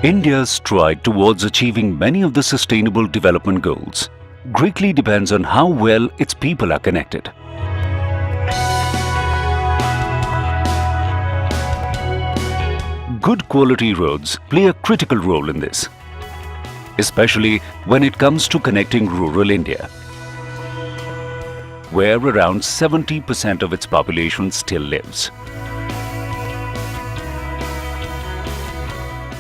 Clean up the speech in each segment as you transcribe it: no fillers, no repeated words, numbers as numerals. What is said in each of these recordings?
India's stride towards achieving many of the sustainable development goals greatly depends on how well its people are connected. Good quality roads play a critical role in this, especially when it comes to connecting rural India, where around 70% of its population still lives.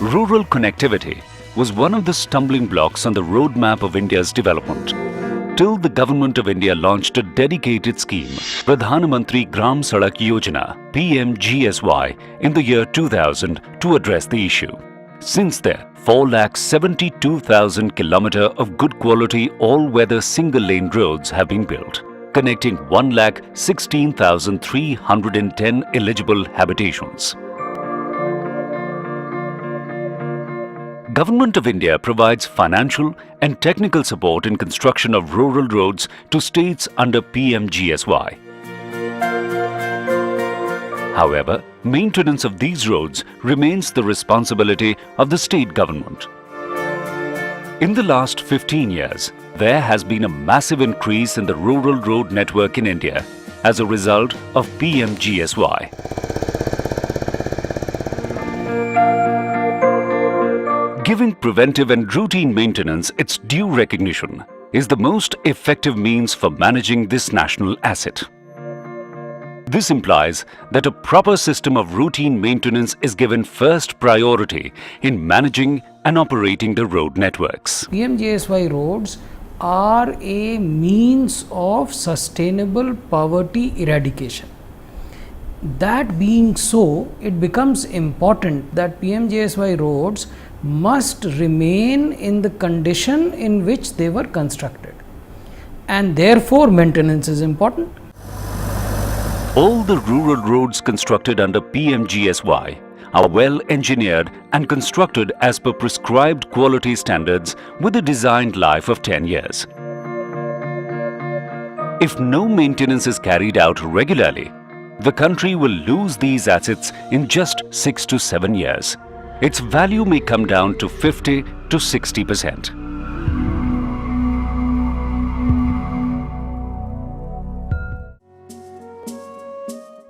Rural connectivity was one of the stumbling blocks on the roadmap of India's development, till the Government of India launched a dedicated scheme, Pradhan Mantri Gram Sadak Yojana (PMGSY) in the year 2000 to address the issue. Since then, 4,72,000 kilometers of good quality all-weather single-lane roads have been built, connecting 1,16,310 eligible habitations. Government of India provides financial and technical support in construction of rural roads to states under PMGSY. However, maintenance of these roads remains the responsibility of the state government. In the last 15 years, there has been a massive increase in the rural road network in India as a result of PMGSY. Giving preventive and routine maintenance its due recognition is the most effective means for managing this national asset. This implies that a proper system of routine maintenance is given first priority in managing and operating the road networks. PMGSY roads are a means of sustainable poverty eradication. That being so, it becomes important that PMGSY roads must remain in the condition in which they were constructed, and therefore maintenance is important. All the rural roads constructed under PMGSY are well engineered and constructed as per prescribed quality standards with a designed life of 10 years. If no maintenance is carried out regularly, the country will lose these assets in just 6 to 7 years. Its value may come down to 50 to 60%.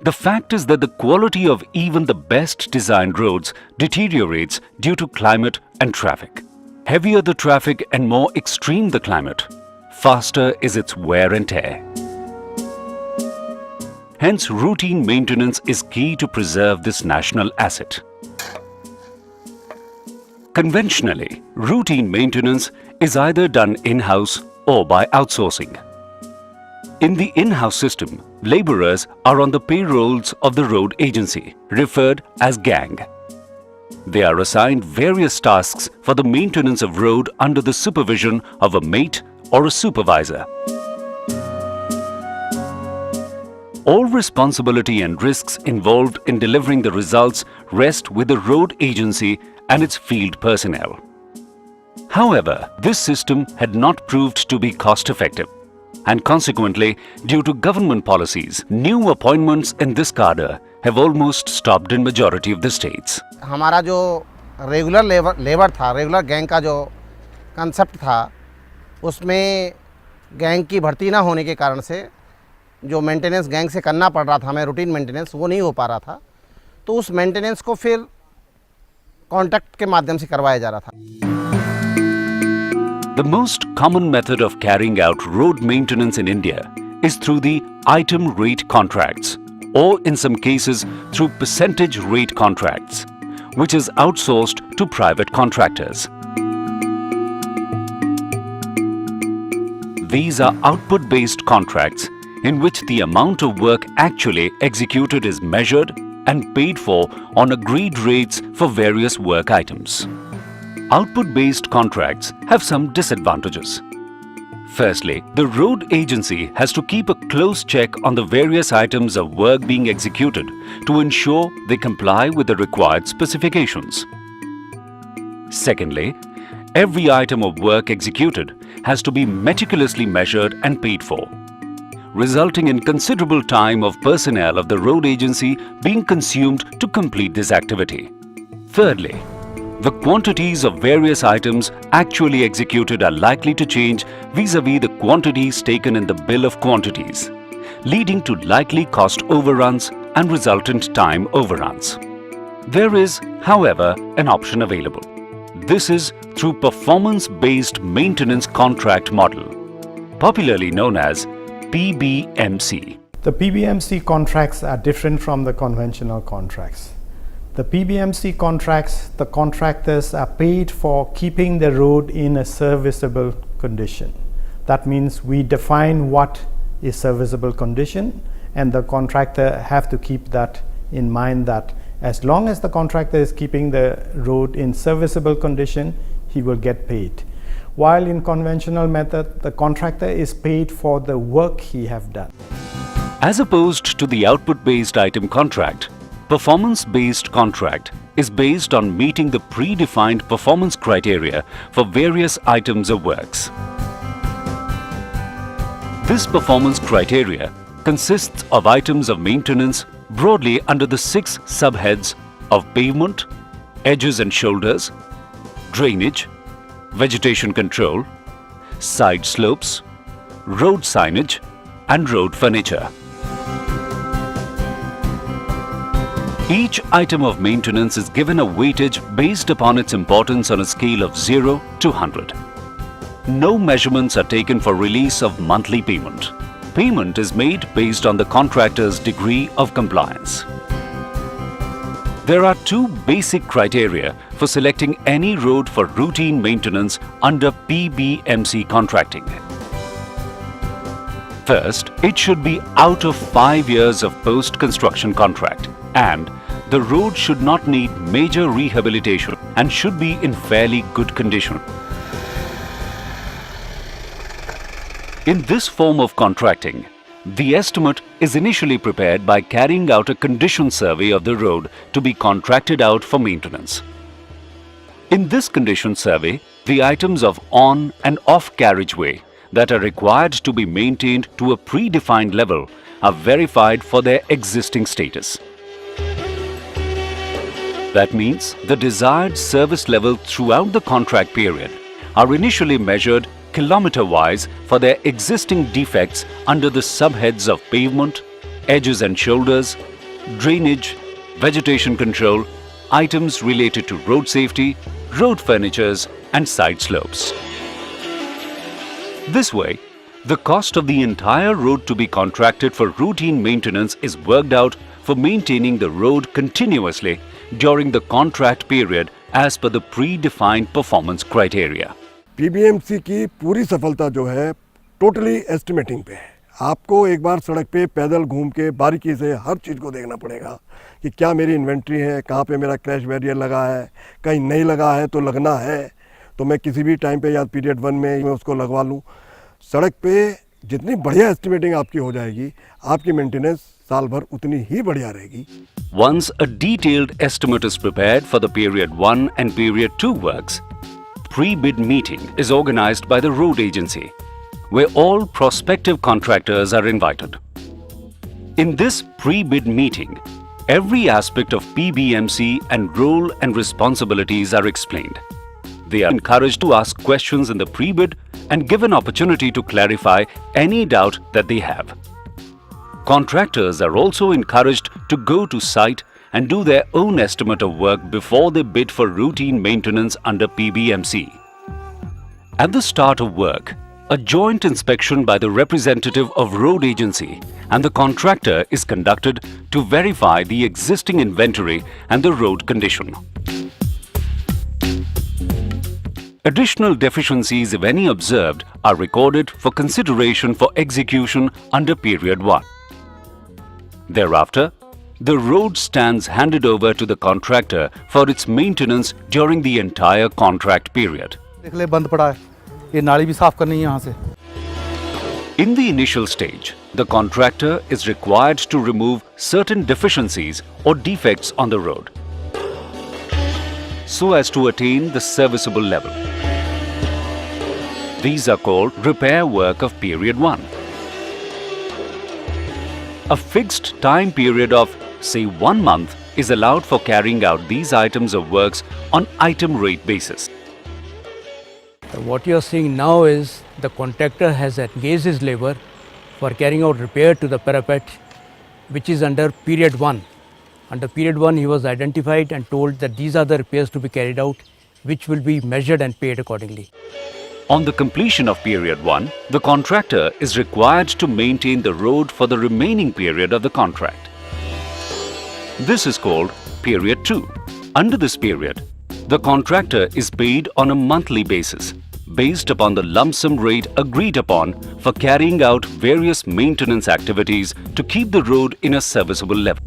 The fact is that the quality of even the best designed roads deteriorates due to climate and traffic. Heavier the traffic and more extreme the climate, faster is its wear and tear. Hence, routine maintenance is key to preserve this national asset. Conventionally, routine maintenance is either done in-house or by outsourcing. In the in-house system, labourers are on the payrolls of the road agency, referred as gang. They are assigned various tasks for the maintenance of road under the supervision of a mate or a supervisor. All responsibility and risks involved in delivering the results rest with the road agency and its field personnel. However, this system had not proved to be cost-effective, and consequently, due to government policies, new appointments in this cadre have almost stopped in majority of the states. हमारा जो regular labour था, regular gang का जो concept था, उसमें gang की भर्ती ना होने के कारण से जो मेंटेनेंस गैंग से करना पड़ रहा था, हमें रूटीन मेंटेनेंस वो नहीं हो पा रहा था, तो उस मेंटेनेंस को फिर कॉन्ट्रैक्ट के माध्यम से करवाया जा रहा था. The most common method of carrying out road maintenance in India is through the item rate contracts, or in some cases through percentage rate contracts, which is outsourced to private contractors. These are output-based contracts in which the amount of work actually executed is measured and paid for on agreed rates for various work items. Output-based contracts have some disadvantages. Firstly, the road agency has to keep a close check on the various items of work being executed to ensure they comply with the required specifications. Secondly, every item of work executed has to be meticulously measured and paid for, resulting in considerable time of personnel of the road agency being consumed to complete this activity. Thirdly, the quantities of various items actually executed are likely to change vis-à-vis the quantities taken in the bill of quantities, leading to likely cost overruns and resultant time overruns. There is, however, an option available. This is through performance-based maintenance contract model, popularly known as Pbmc. The Pbmc contracts are different from the conventional contracts. The Pbmc contracts, the contractors are paid for keeping the road in a serviceable condition. That means we define what is serviceable condition, and the contractor have to keep that in mind, that as long as the contractor is keeping the road in serviceable condition, he will get paid. While in conventional method, the contractor is paid for the work he have done. As opposed to the output-based item contract, performance-based contract is based on meeting the predefined performance criteria for various items of works. This performance criteria consists of items of maintenance broadly under the 6 subheads of pavement, edges and shoulders, drainage, vegetation control, side slopes, road signage and road furniture. Each item of maintenance is given a weightage based upon its importance on a scale of 0 to 100. No measurements are taken for release of monthly payment. Payment is made based on the contractor's degree of compliance. There are 2 basic criteria for selecting any road for routine maintenance under Pbmc contracting. First, it should be out of 5 years of post-construction contract, and the road should not need major rehabilitation and should be in fairly good condition. In this form of contracting, the estimate is initially prepared by carrying out a condition survey of the road to be contracted out for maintenance. In this condition survey, the items of on and off carriageway that are required to be maintained to a predefined level are verified for their existing status. That means the desired service level throughout the contract period are initially measured kilometer-wise for their existing defects under the subheads of pavement, edges and shoulders, drainage, vegetation control, items related to road safety, road furnitures and side slopes. This way, the cost of the entire road to be contracted for routine maintenance is worked out for maintaining the road continuously during the contract period as per the predefined performance criteria. PBMC की पूरी सफलता जो है totally estimating पे है। आपको एक बार सड़क पे पैदल घूम के बारीकी से हर चीज़ को देखना पड़ेगा कि क्या मेरी इन्वेंट्री है, कहाँ पे मेरा क्रैश बैरियर लगा है, कहीं नहीं लगा है तो लगना है तो मैं किसी भी टाइम पे या पीरियड 1 में मैं उसको लगवा लूँ। सड़क पे जितनी बढ़िया एस्टिमेटिंग आपकी हो जाएगी, आपकी मेंटेनेंस साल भर उतनी ही बढ़िया रहेगी। Once a detailed estimate is prepared for the period 1 and period 2 works, pre-bid meeting is organized by the road agency, where all prospective contractors are invited. In this pre-bid meeting, every aspect of Pbmc and role and responsibilities are explained. They are encouraged to ask questions in the pre-bid and given opportunity to clarify any doubt that they have. Contractors are also encouraged to go to site and do their own estimate of work before they bid for routine maintenance under Pbmc. At the start of work, a joint inspection by the representative of road agency and the contractor is conducted to verify the existing inventory and the road condition. Additional deficiencies, if any observed, are recorded for consideration for execution under period 1. Thereafter, the road stands handed over to the contractor for its maintenance during the entire contract period. देख ले बंद पड़ा है, ये नाली भी साफ करनी है यहाँ से। In the initial stage, the contractor is required to remove certain deficiencies or defects on the road so as to attain the serviceable level. These are called repair work of period 1. A fixed time period of, say, 1 month is allowed for carrying out these items of works on item rate basis. What you are seeing now is the contractor has engaged his labor for carrying out repair to the parapet, which is under period 1. Under period 1, he was identified and told that these are the repairs to be carried out, which will be measured and paid accordingly. On the completion of period 1, the contractor is required to maintain the road for the remaining period of the contract. This is called period 2. Under this period, the contractor is paid on a monthly basis based upon the lump sum rate agreed upon for carrying out various maintenance activities to keep the road in a serviceable level.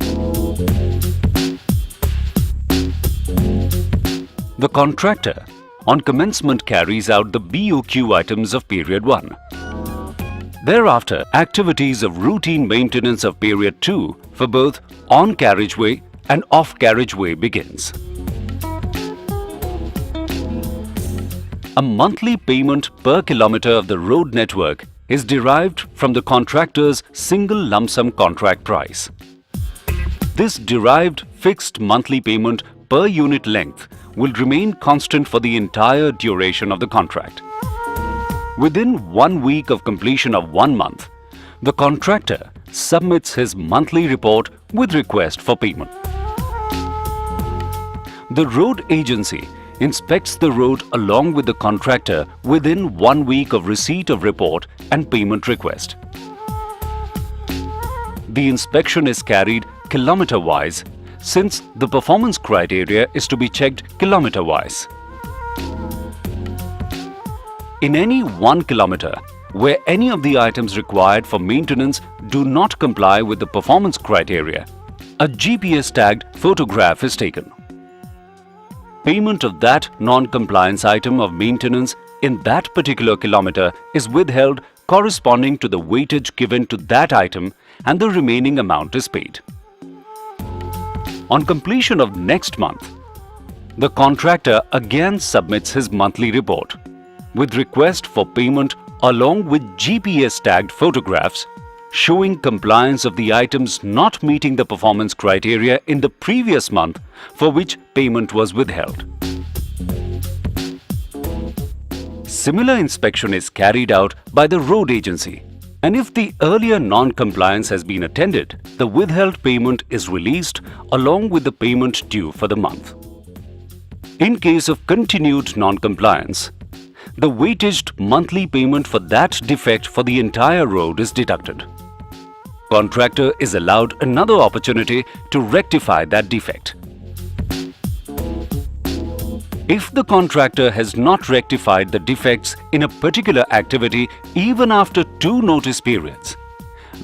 The contractor on commencement carries out the BOQ items of period 1. Thereafter, activities of routine maintenance of period 2 for both on carriageway and off carriageway begins. A monthly payment per kilometre of the road network is derived from the contractor's single lump sum contract price. This derived fixed monthly payment per unit length will remain constant for the entire duration of the contract. Within 1 week of completion of 1 month, the contractor submits his monthly report with request for payment. The road agency inspects the road along with the contractor within 1 week of receipt of report and payment request. The inspection is carried kilometre-wise since the performance criteria is to be checked kilometre-wise. In any 1 kilometre where any of the items required for maintenance do not comply with the performance criteria, a GPS-tagged photograph is taken. Payment of that non-compliance item of maintenance in that particular kilometre is withheld corresponding to the weightage given to that item, and the remaining amount is paid. On completion of next month, the contractor again submits his monthly report with request for payment along with GPS-tagged photographs showing compliance of the items not meeting the performance criteria in the previous month for which payment was withheld. Similar inspection is carried out by the road agency, and if the earlier non-compliance has been attended, the withheld payment is released along with the payment due for the month. In case of continued non-compliance, the weightaged monthly payment for that defect for the entire road is deducted. Contractor is allowed another opportunity to rectify that defect. If the contractor has not rectified the defects in a particular activity even after 2 notice periods,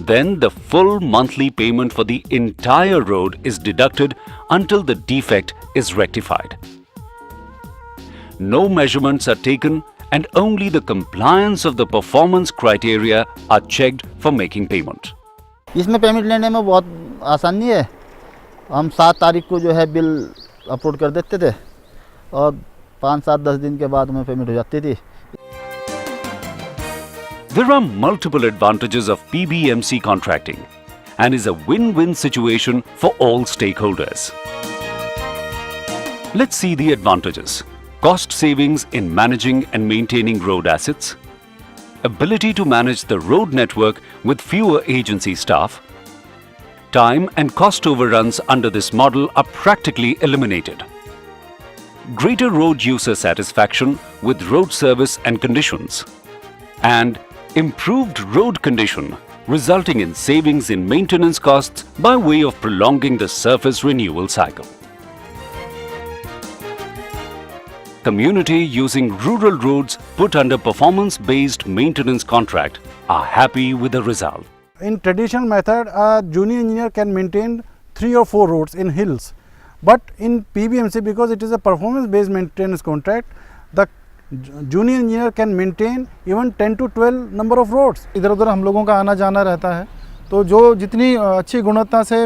then the full monthly payment for the entire road is deducted until the defect is rectified. No measurements are taken and only the compliance of the performance criteria are checked for making payment. इसमें payment लेने में बहुत आसानी है। हम 7 तारीख को जो है बिल अपलोड कर देते थे और 5-7-10 दिन के बाद हमें पेमेंट हो जाती थी। There are multiple advantages of Pbmc contracting and is a win-win situation for all stakeholders. Let's see the advantages. Cost savings in managing and maintaining road assets, ability to manage the road network with fewer agency staff, time and cost overruns under this model are practically eliminated, greater road user satisfaction with road service and conditions, and improved road condition resulting in savings in maintenance costs by way of prolonging the surface renewal cycle. Community using rural roads put under performance-based maintenance contract are happy with the result. In traditional method, a junior engineer can maintain 3 or 4 roads in hills. But in Pbmc, because it is a performance-based maintenance contract, the junior engineer can maintain even 10 to 12 number of roads. इधर उधर हम लोगों का आना जाना रहता है, तो जो जितनी अच्छी गुणवत्ता से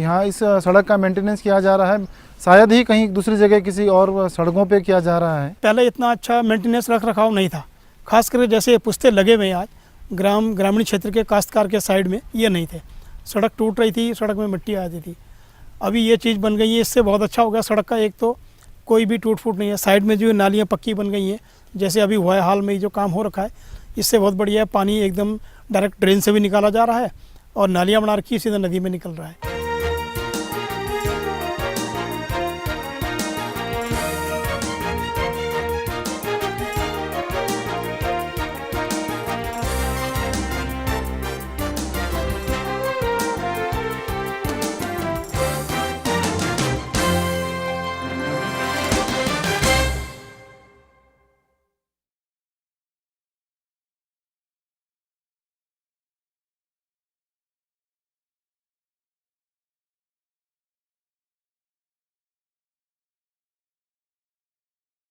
यहाँ इस सड़क का मेंटेनेंस किया जा रहा है, शायद ही कहीं दूसरी जगह किसी और सड़कों पे किया जा रहा है। पहले इतना अच्छा मेंटेनेंस रख रखाव नहीं था, खासकर जैसे पुस्ते लगे हुए आज ग्रामीण क्षेत्र के काश्तकार के साइड में ये नहीं थे। सड़क टूट रही थी, सड़क में मिट्टी आती थी। अभी ये चीज़ बन गई है, इससे बहुत अच्छा हो गया सड़क का। एक तो कोई भी टूट फूट नहीं है, साइड में जो नालियाँ पक्की बन गई हैं, जैसे अभी हुआ है हाल में ही जो काम हो रखा है, इससे बहुत बढ़िया है। पानी एकदम डायरेक्ट ड्रेन से भी निकाला जा रहा है और नालियाँ बना रखी है, सीधा नदी में निकल रहा है।